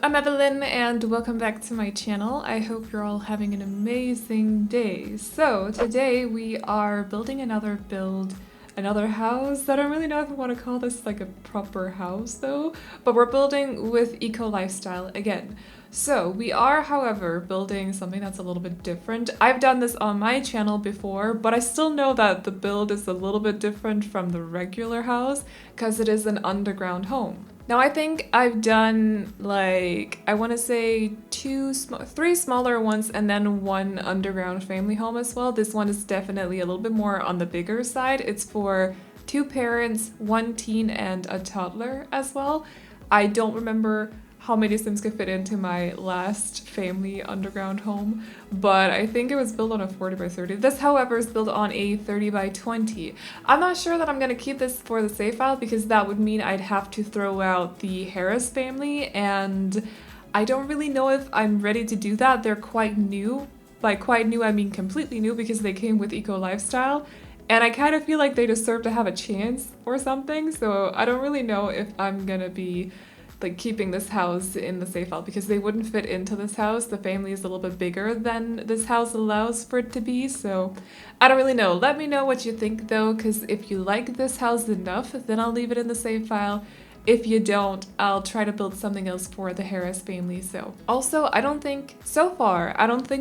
I'm Evelyn and welcome back to my channel. I hope you're all having an amazing day. So today we are building another house. I don't really know if I want to call this like a proper house though, but we're building with eco lifestyle again. So we are, however, building something that's a little bit different. I've done this on my channel before, but I still know that the build is a little bit different from the regular house because it is an underground home. Now I think I've done like, I want to say three smaller ones and then one underground family home as well. This one is definitely a little bit more on the bigger side. It's for 2 parents, 1 teen and a toddler as well. I don't remember how many Sims could fit into my last family underground home, but I think it was built on a 40 by 30. This, however, is built on a 30 by 20. I'm not sure that I'm gonna keep this for the save file because that would mean I'd have to throw out the Harris family, and I don't really know if I'm ready to do that. They're quite new. By quite new, I mean completely new because they came with eco lifestyle. And I kind of feel like they deserve to have a chance or something, so I don't really know if I'm gonna be like keeping this house in the save file because they wouldn't fit into this house. The family is a little bit bigger than this house allows for it to be, so I don't really know. Let me know what you think though, because if you like this house enough, then I'll leave it in the save file. If you don't, I'll try to build something else for the Harris family. So also, I don't think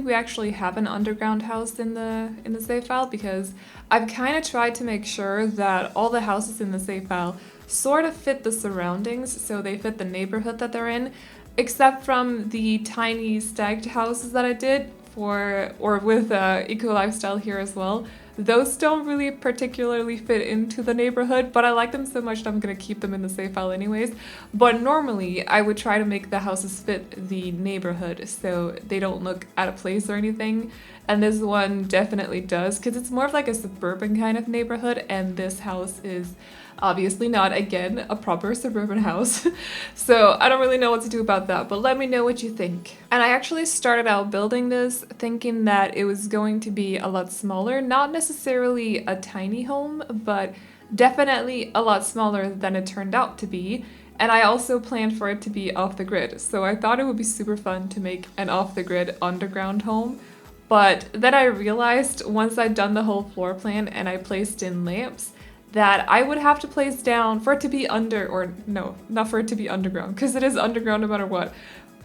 we actually have an underground house in the save file because I've kind of tried to make sure that all the houses in the save file sort of fit the surroundings, so they fit the neighborhood that they're in, except from the tiny stacked houses that I did with eco lifestyle here as well. Those don't really particularly fit into the neighborhood, but I like them so much that I'm gonna keep them in the save file anyways. But normally I would try to make the houses fit the neighborhood so they don't look out of place or anything. And this one definitely does, because it's more of like a suburban kind of neighborhood, and this house is obviously not, again, a proper suburban house. So I don't really know what to do about that, but let me know what you think. And I actually started out building this thinking that it was going to be a lot smaller, not necessarily a tiny home, but definitely a lot smaller than it turned out to be. And I also planned for it to be off the grid. So I thought it would be super fun to make an off the grid underground home. But then I realized once I'd done the whole floor plan and I placed in lamps, that I would have to place down for it to be not for it to be underground, because it is underground no matter what.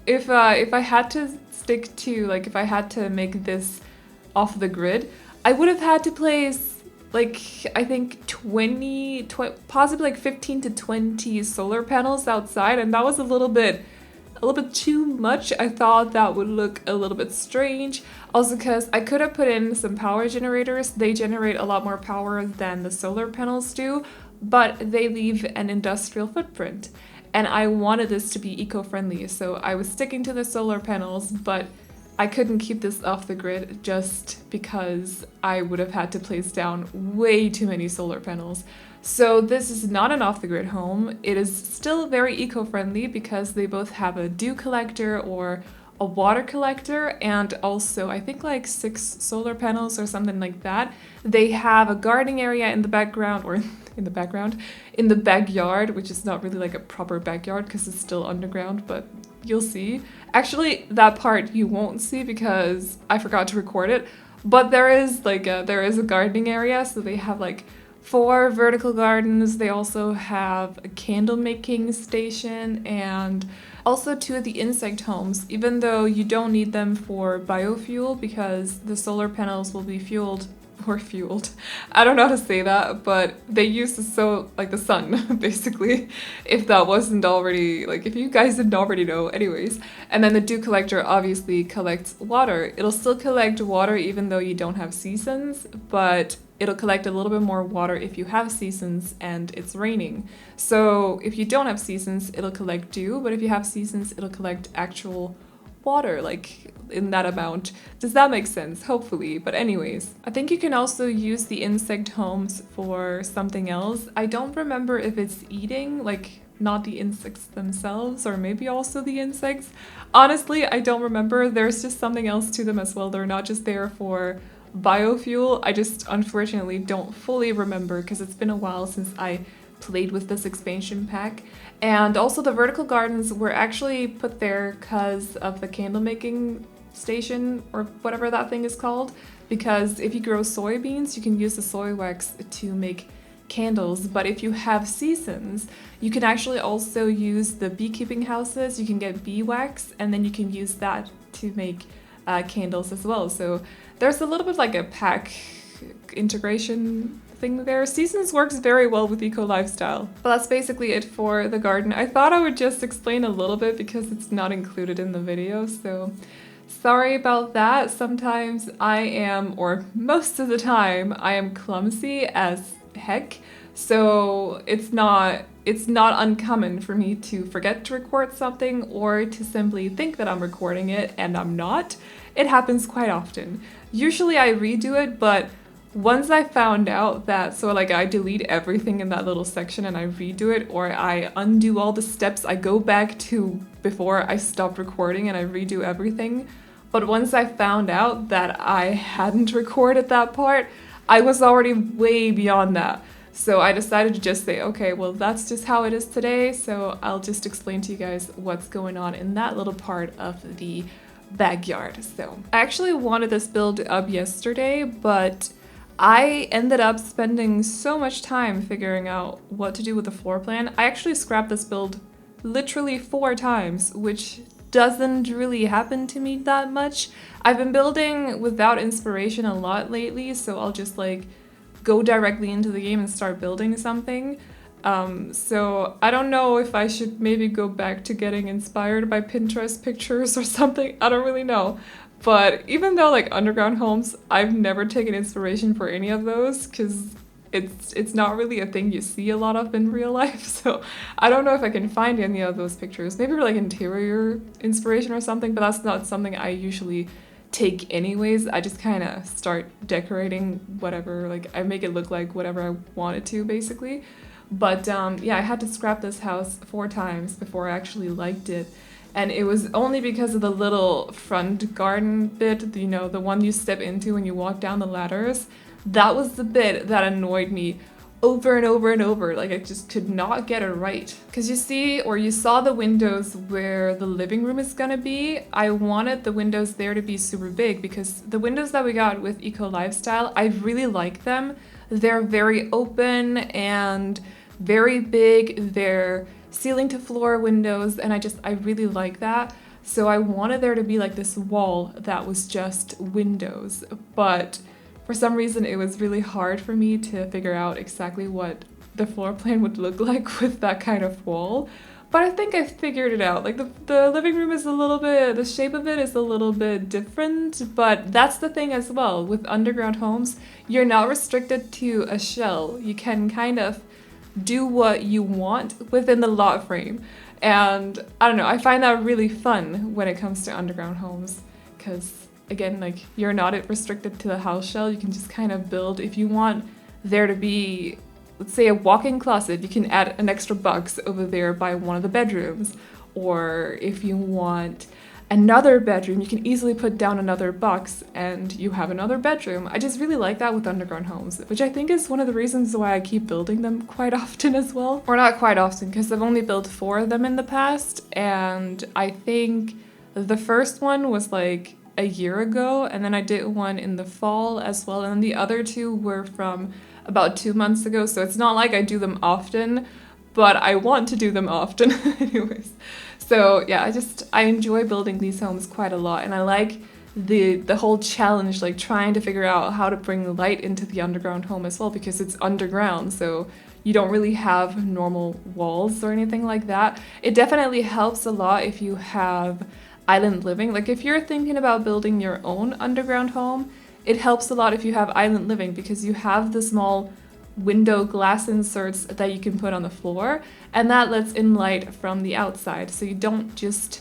If I had to stick to, like, if I had to make this off the grid, I would have had to place, like, I think possibly like 15 to 20 solar panels outside, and that was a little bit too much. I thought that would look a little bit strange. Also because I could have put in some power generators. They generate a lot more power than the solar panels do, but they leave an industrial footprint. And I wanted this to be eco-friendly, so I was sticking to the solar panels, but I couldn't keep this off the grid just because I would have had to place down way too many solar panels. So this is not an off-the-grid home. It is still very eco-friendly because they both have a dew collector or a water collector, and also I think like 6 solar panels or something like that. They have a gardening area in the background, or in the backyard, which is not really like a proper backyard because it's still underground, but you'll see. Actually, that part you won't see because I forgot to record it, but there is a gardening area, so they have like 4 vertical gardens. They also have a candle making station and also 2 of the insect homes, even though you don't need them for biofuel because the solar panels will be fueled. I don't know how to say that, but they use the sun, basically, if that wasn't already, like, if you guys didn't already know, anyways. And then the dew collector obviously collects water. It'll still collect water even though you don't have seasons, but it'll collect a little bit more water if you have seasons and it's raining. So if you don't have seasons, it'll collect dew, but if you have seasons, it'll collect actual water, like in that amount. Does that make sense? Hopefully. But anyways, I think you can also use the insect homes for something else. I don't remember if it's eating, like not the insects themselves, or maybe also the insects. Honestly, I don't remember. There's just something else to them as well. They're not just there for biofuel. I just unfortunately don't fully remember because it's been a while since I played with this expansion pack. And also the vertical gardens were actually put there because of the candle making station or whatever that thing is called. Because if you grow soybeans, you can use the soy wax to make candles, but if you have seasons, you can actually also use the beekeeping houses. You can get bee wax, and then you can use that to make candles as well. So there's a little bit like a pack integration thing there. Seasons works very well with eco lifestyle. But that's basically it for the garden. I thought I would just explain a little bit because it's not included in the video, so sorry about that. Sometimes I am, or most of the time, I am clumsy as heck, so it's not uncommon for me to forget to record something or to simply think that I'm recording it and I'm not. It happens quite often. Usually I redo it, but once I found out that, so like I delete everything in that little section and I redo it, or I undo all the steps, I go back to before I stopped recording and I redo everything. But once I found out that I hadn't recorded that part, I was already way beyond that. So I decided to just say, okay, well, that's just how it is today. So I'll just explain to you guys what's going on in that little part of the backyard. So I actually wanted this build up yesterday, but I ended up spending so much time figuring out what to do with the floor plan. I actually scrapped this build literally 4 times, which doesn't really happen to me that much. I've been building without inspiration a lot lately, so I'll just like go directly into the game and start building something. So I don't know if I should maybe go back to getting inspired by Pinterest pictures or something. I don't really know. But even though like underground homes, I've never taken inspiration for any of those because it's not really a thing you see a lot of in real life. So I don't know if I can find any of those pictures. Maybe like interior inspiration or something, but that's not something I usually take anyways. I just kind of start decorating whatever, like I make it look like whatever I want it to basically. But yeah, I had to scrap this house 4 times before I actually liked it. And it was only because of the little front garden bit, you know, the one you step into when you walk down the ladders. That was the bit that annoyed me over and over and over. Like I just could not get it right. Because you saw the windows where the living room is gonna be. I wanted the windows there to be super big because the windows that we got with Eco Lifestyle, I really like them. They're very open and very big. They're ceiling to floor windows, and I really like that. So I wanted there to be like this wall that was just windows, but for some reason it was really hard for me to figure out exactly what the floor plan would look like with that kind of wall. But I think I figured it out. Like the living room is a little bit, the shape of it is a little bit different, but that's the thing as well. With underground homes, you're not restricted to a shell. You can kind of do what you want within the lot frame. And I don't know, I find that really fun when it comes to underground homes because again, like you're not restricted to the house shell. You can just kind of build. If you want there to be, let's say, a walk-in closet, you can add an extra box over there by one of the bedrooms. Or if you want another bedroom, you can easily put down another box and you have another bedroom. I just really like that with underground homes, which I think is one of the reasons why I keep building them quite often as well. Or not quite often, because I've only built 4 of them in the past, and I think the first one was like a year ago, and then I did one in the fall as well, and the other 2 were from about 2 months ago, so it's not like I do them often, but I want to do them often anyways. So yeah, I enjoy building these homes quite a lot, and I like the whole challenge, like trying to figure out how to bring light into the underground home as well, because it's underground, so you don't really have normal walls or anything like that. It definitely helps a lot if you have island living. Like if you're thinking about building your own underground home, it helps a lot if you have island living because you have the small window glass inserts that you can put on the floor, and that lets in light from the outside. So you don't just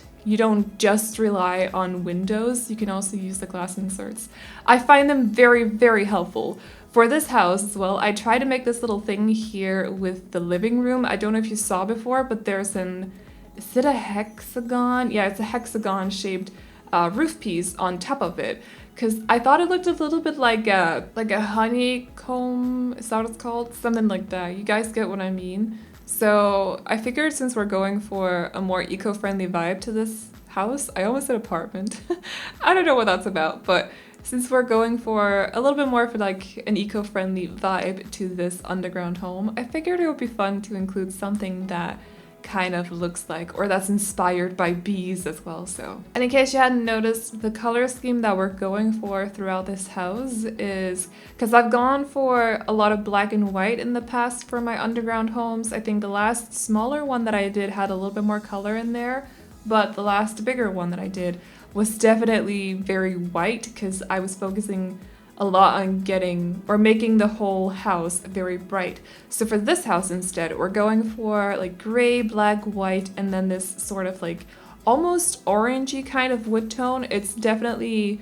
rely on windows, you can also use the glass inserts. I find them very, very helpful. For this house as well, I try to make this little thing here with the living room. I don't know if you saw before, but there's is it a hexagon? Yeah, it's a hexagon shaped roof piece on top of it. because I thought it looked a little bit like a honeycomb, is that what it's called? Something like that. You guys get what I mean? So I figured since we're going for a more eco-friendly vibe to this house, I almost said apartment. I don't know what that's about, but since we're going for a little bit more for like an eco-friendly vibe to this underground home, I figured it would be fun to include something that kind of looks like, or that's inspired by bees as well. So, and in case you hadn't noticed, the color scheme that we're going for throughout this house is, because I've gone for a lot of black and white in the past for my underground homes. I think the last smaller one that I did had a little bit more color in there, but the last bigger one that I did was definitely very white because I was focusing a lot on getting or making the whole house very bright. So for this house instead, we're going for like gray, black, white, and then this sort of like almost orangey kind of wood tone. It's definitely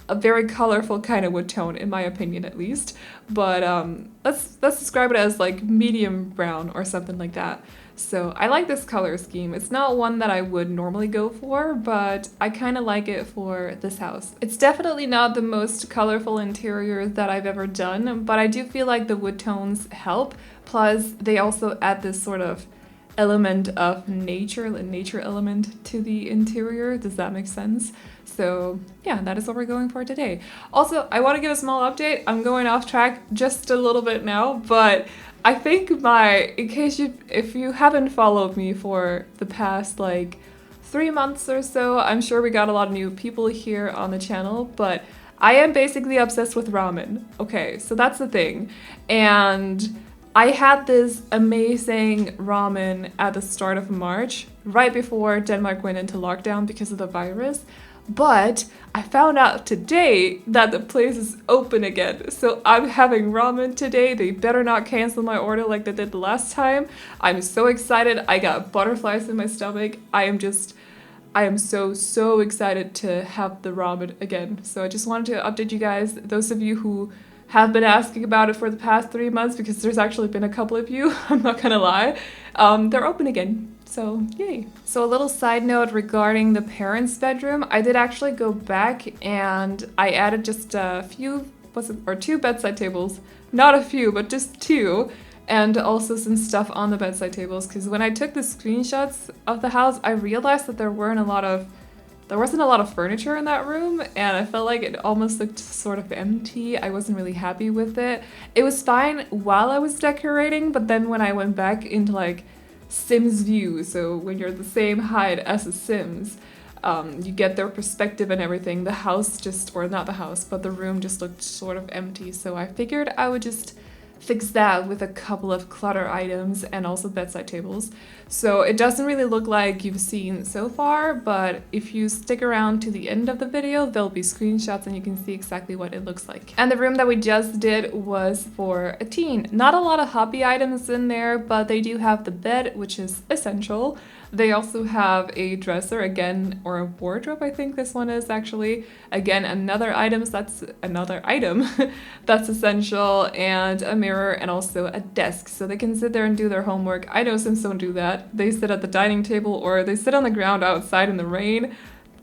a very colorful kind of wood tone, in my opinion at least. But let's describe it as like medium brown or something like that. So I like this color scheme. It's not one that I would normally go for, but I kind of like it for this house. It's definitely not the most colorful interior that I've ever done, but I do feel like the wood tones help. Plus, they also add this sort of element of nature, the nature element to the interior. Does that make sense? So yeah, that is what we're going for today. Also, I want to give a small update. I'm going off track just a little bit now, but I think if you haven't followed me for the past like 3 months or so, I'm sure we got a lot of new people here on the channel, but I am basically obsessed with ramen. Okay, so that's the thing. And I had this amazing ramen at the start of March, right before Denmark went into lockdown because of the virus. But I found out today that the place is open again. So I'm having ramen today. They better not cancel my order like they did the last time. I'm so excited. I got butterflies in my stomach. I am so excited to have the ramen again. So I just wanted to update you guys, those of you who have been asking about it for the past 3 months, because there's actually been a couple of you, I'm not gonna lie. They're open again. So yay. So a little side note regarding the parents' bedroom, I did actually go back and I added just a few, two bedside tables. Not a few, but just 2. And also some stuff on the bedside tables, because when I took the screenshots of the house, I realized that there wasn't a lot of furniture in that room, and I felt like it almost looked sort of empty. I wasn't really happy with it. It was fine while I was decorating, but then when I went back into like Sims view, so when you're the same height as the Sims, you get their perspective and everything. The house or not the house, but the room just looked sort of empty. So I figured I would just fix that with a couple of clutter items and also bedside tables. So it doesn't really look like you've seen so far, but if you stick around to the end of the video, there'll be screenshots and you can see exactly what it looks like. And the room that we just did was for a teen. Not a lot of hobby items in there, but they do have the bed, which is essential. They also have a dresser again, or a wardrobe, I think this one is actually. Again, another item that's essential, and a mirror and also a desk so they can sit there and do their homework. I know Sims don't do that. They sit at the dining table or they sit on the ground outside in the rain.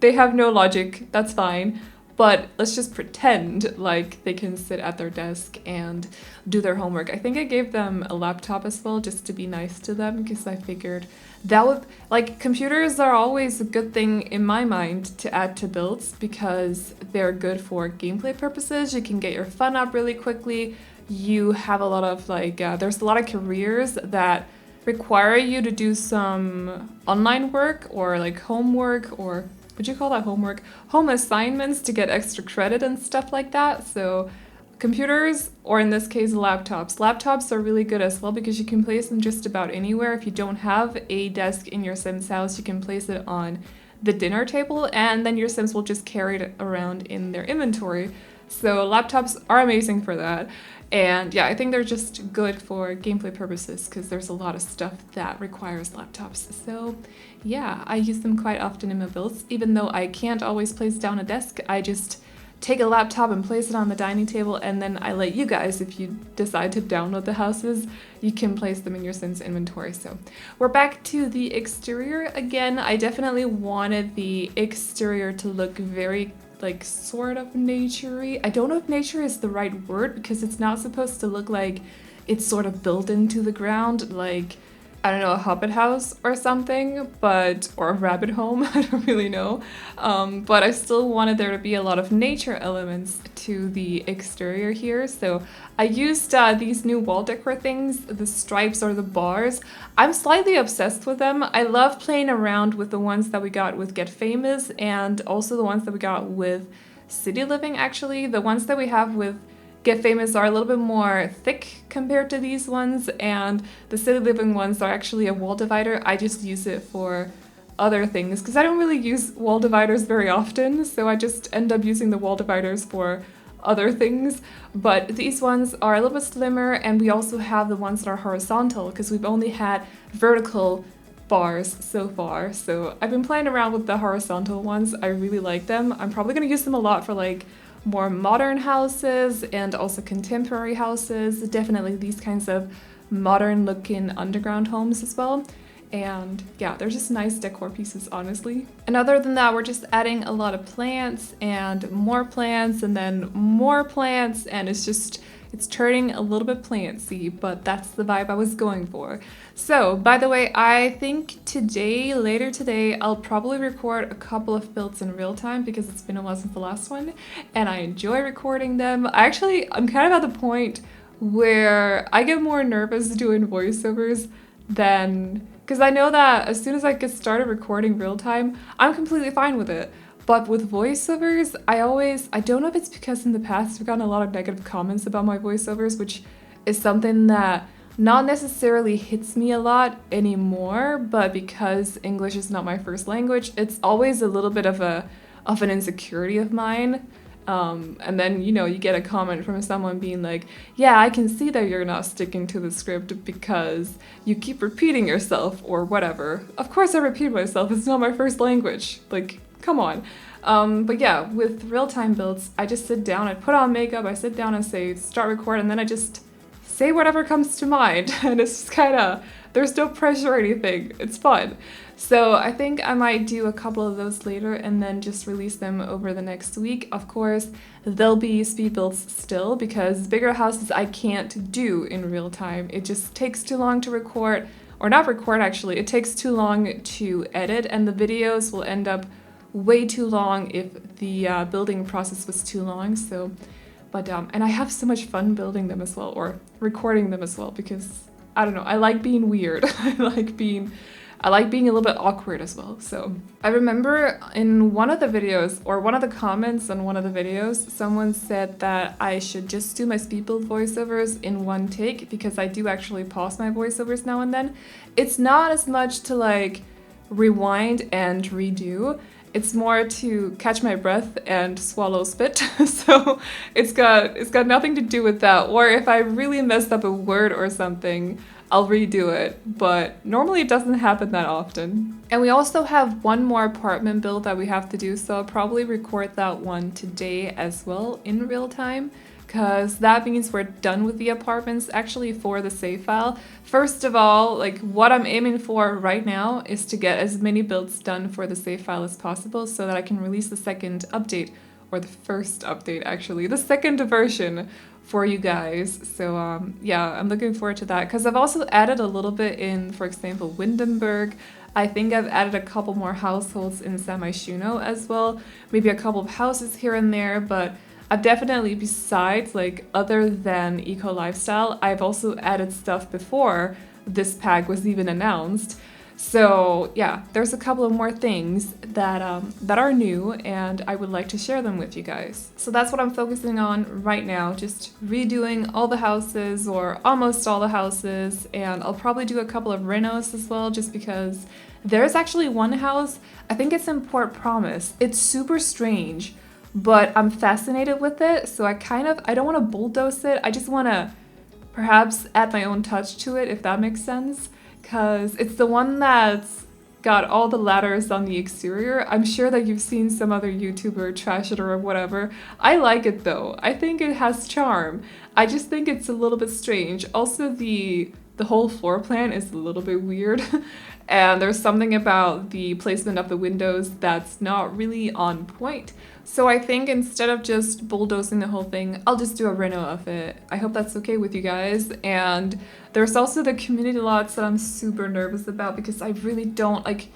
They have no logic, that's fine. But let's just pretend like they can sit at their desk and do their homework. I think I gave them a laptop as well, just to be nice to them, because I figured that would, like, computers are always a good thing in my mind to add to builds because they're good for gameplay purposes. You can get your fun up really quickly. You have a lot of there's a lot of careers that require you to do some online work or like homework, or would you call that homework? Home assignments to get extra credit and stuff like that. So computers, or in this case laptops. Laptops are really good as well because you can place them just about anywhere. If you don't have a desk in your Sims house, you can place it on the dinner table and then your Sims will just carry it around in their inventory. So laptops are amazing for that. And yeah, I think they're just good for gameplay purposes because there's a lot of stuff that requires laptops. So yeah, I use them quite often in my builds. Even though I can't always place down a desk, I just take a laptop and place it on the dining table, and then I let you guys, if you decide to download the houses, you can place them in your Sims inventory. So we're back to the exterior again. I definitely wanted the exterior to look very like sort of naturey. I don't know if nature is the right word because it's not supposed to look like it's sort of built into the ground, like, I don't know, a hobbit house or something, or a rabbit home, I don't really know. But I still wanted there to be a lot of nature elements to the exterior here. So I used these new wall decor things, the stripes or the bars. I'm slightly obsessed with them. I love playing around with the ones that we got with Get Famous and also the ones that we got with City Living, actually. The ones that we have with Get Famous are a little bit more thick compared to these ones, and the City Living ones are actually a wall divider. I just use it for other things because I don't really use wall dividers very often, so I just end up using the wall dividers for other things. But these ones are a little bit slimmer, and we also have the ones that are horizontal because we've only had vertical bars so far. So I've been playing around with the horizontal ones. I really like them. I'm probably going to use them a lot for like more modern houses and also contemporary houses, definitely these kinds of modern looking underground homes as well. And yeah, they're just nice decor pieces, honestly. And other than that, we're just adding a lot of plants and then more plants, and it's turning a little bit plantsy, but that's the vibe I was going for. So, by the way, I think later today, I'll probably record a couple of builds in real time because it's been a while since the last one, and I enjoy recording them. I'm kind of at the point where I get more nervous doing voiceovers because I know that as soon as I get started recording real time, I'm completely fine with it. But with voiceovers, I don't know if it's because in the past I've gotten a lot of negative comments about my voiceovers, which is something that not necessarily hits me a lot anymore, but because English is not my first language, it's always a little bit of an insecurity of mine. And then, you get a comment from someone being like, yeah, I can see that you're not sticking to the script because you keep repeating yourself or whatever. Of course I repeat myself, it's not my first language. Like, come on. But yeah, with real-time builds, I just sit down, I put on makeup, I sit down and say, start record, and then I just say whatever comes to mind. And it's just there's no pressure or anything. It's fun. So I think I might do a couple of those later and then just release them over the next week. Of course, there'll be speed builds still because bigger houses I can't do in real time. It just takes too long to record, or not record actually, it takes too long to edit, and the videos will end up way too long if the building process was too long. So, and I have so much fun building them as well, or recording them as well, because I don't know, I like being weird. I like being a little bit awkward as well. So I remember in one of the videos, or one of the comments on one of the videos, someone said that I should just do my speed build voiceovers in one take because I do actually pause my voiceovers now and then. It's not as much to like rewind and redo. It's more to catch my breath and swallow spit. So it's got nothing to do with that. Or if I really messed up a word or something, I'll redo it. But normally it doesn't happen that often. And we also have one more apartment build that we have to do, so I'll probably record that one today as well in real time, because that means we're done with the apartments actually for the save file. First of all, like what I'm aiming for right now is to get as many builds done for the save file as possible so that I can release the second update, or the first update actually, the second version for you guys. So yeah, I'm looking forward to that because I've also added a little bit in, for example, Windenburg. I think I've added a couple more households in Samishuno as well, maybe a couple of houses here and there, but I've definitely, besides like other than eco lifestyle, I've also added stuff before this pack was even announced. So yeah, there's a couple of more things that are new, and I would like to share them with you guys. So that's what I'm focusing on right now, just redoing all the houses, or almost all the houses, and I'll probably do a couple of renos as well, just because there's actually one house, I think it's in Port Promise. It's super strange, but I'm fascinated with it, so I don't want to bulldoze it, I just want to perhaps add my own touch to it, if that makes sense. Because it's the one that's got all the ladders on the exterior. I'm sure that you've seen some other YouTuber trash it or whatever. I like it though. I think it has charm. I just think it's a little bit strange. Also, the whole floor plan is a little bit weird. And there's something about the placement of the windows that's not really on point. So I think instead of just bulldozing the whole thing, I'll just do a reno of it. I hope that's okay with you guys. And there's also the community lots that I'm super nervous about because I really don't like,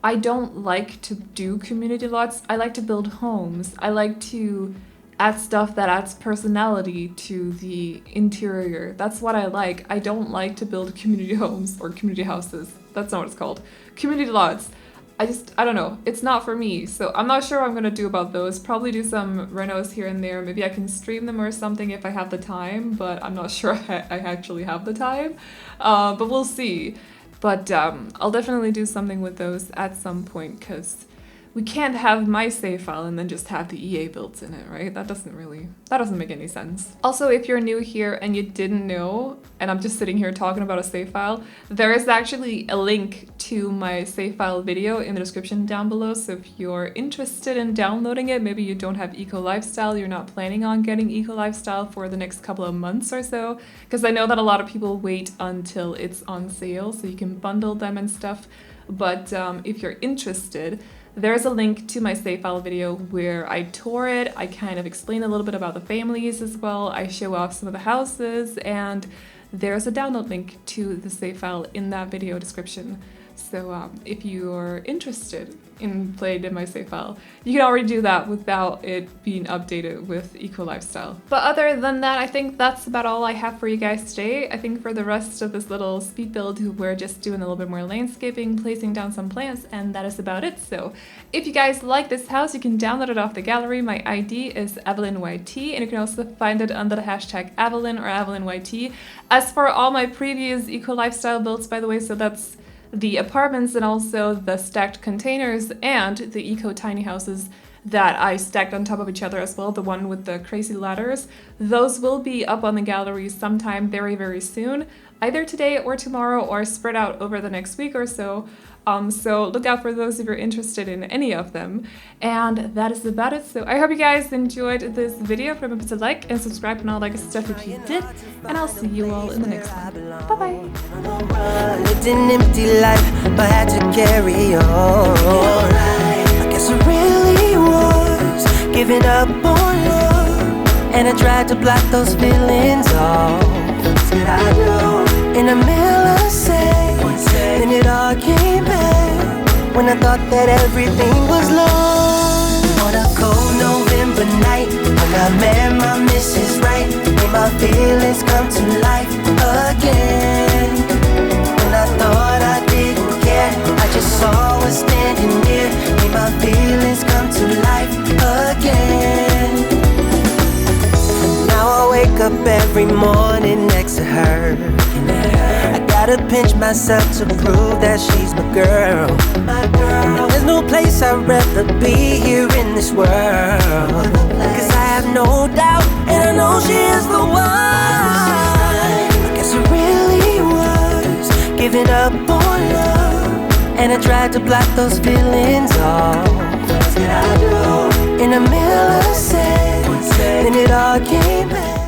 I don't like to do community lots. I like to build homes. I like to add stuff that adds personality to the interior. That's what I like. I don't like to build community homes or community houses. That's not what it's called. Community lots. I don't know. It's not for me. So I'm not sure what I'm gonna do about those. Probably do some renos here and there. Maybe I can stream them or something if I have the time, but I'm not sure I actually have the time. But we'll see. But I'll definitely do something with those at some point because we can't have my save file and then just have the EA builds in it, right? That doesn't make any sense. Also, if you're new here and you didn't know, and I'm just sitting here talking about a save file, there is actually a link to my save file video in the description down below. So if you're interested in downloading it, maybe you don't have Eco Lifestyle, you're not planning on getting Eco Lifestyle for the next couple of months or so, because I know that a lot of people wait until it's on sale so you can bundle them and stuff. But if you're interested, there's a link to my save file video where I tour it, I kind of explain a little bit about the families as well, I show off some of the houses, and there's a download link to the save file in that video description. So if you're interested in playing in my save file, you can already do that without it being updated with Eco Lifestyle. But other than that, I think that's about all I have for you guys today. I think for the rest of this little speed build, we're just doing a little bit more landscaping, placing down some plants, and that is about it. So if you guys like this house, you can download it off the gallery. My ID is AvelineYT, and you can also find it under the hashtag Aveline or AvelineYT. As for all my previous Eco Lifestyle builds, by the way, so that's the apartments and also the stacked containers and the eco tiny houses that I stacked on top of each other as well, the one with the crazy ladders. Those will be up on the gallery sometime very, very soon, either today or tomorrow or spread out over the next week or so. So look out for those if you're interested in any of them. And that is about it. So I hope you guys enjoyed this video. Remember to like and subscribe and all that good stuff if you did. And I'll see you all in the next one. Bye-bye. Lived an empty life, but had to carry on. I guess I really was giving up on love, and I tried to block those feelings off. Said I do in a millisecond, then it all came back when I thought that everything was lost. On a cold November night, when I met my Mrs. Right, made my feelings come to life again. When I thought I didn't care, I just saw her standing near, made my feelings come to life again. Now I wake up every morning next to her. I gotta pinch myself to prove that she's my girl. There's no place I'd rather be here in this world, cause I have no doubt, and I know she is the one. I guess I really was giving up on love, and I tried to block those feelings off. What did I do? In a millisecond, then it all came back.